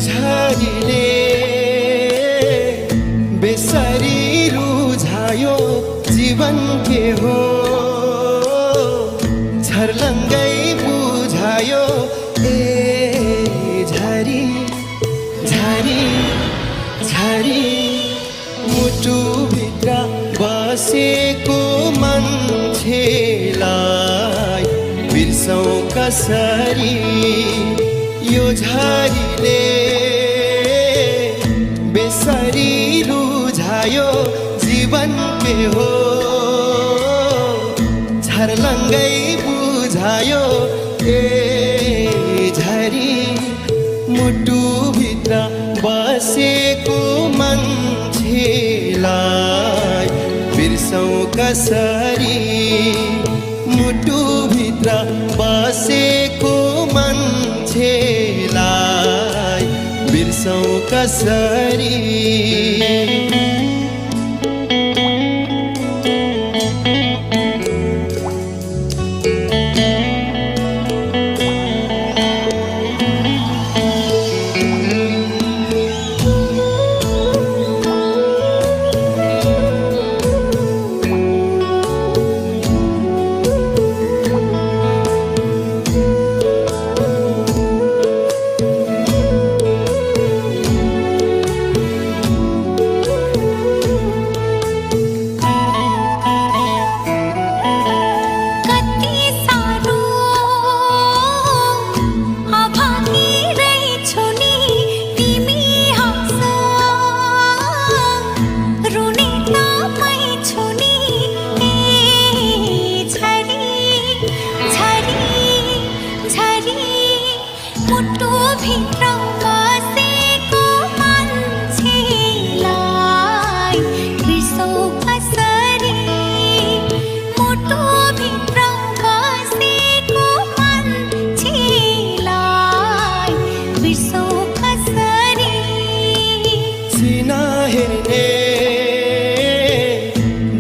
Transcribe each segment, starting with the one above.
झरीले बेसरी रुझायो जीवन के हो छर्लङ्गै बुझायो ए झरी झरी झरी मुटु भित्र बसेको मान्छेलाई बिर्सौं कसरी यो झरीले बेसरी रुझायो जीवन के हो छर्लङ्गै बुझायो ए झरी मुटु भित्र बसेको मान्छेलाई बिर्सौं कसरी मुटु भित्र बसेको मान्छेलाई बिर्सौं कसरी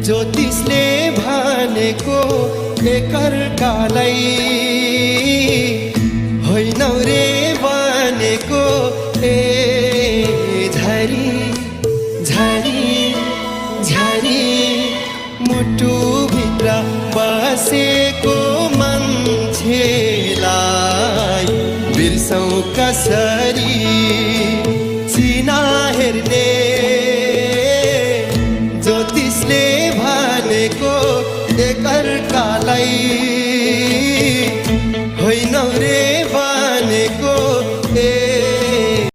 ज्योतिषले भनेको एकअर्कालाई होइनौ रे भनेको ए झरी झरी झरी मुटु भित्र बसेको मान्छेलाई बिर्सौं कसरी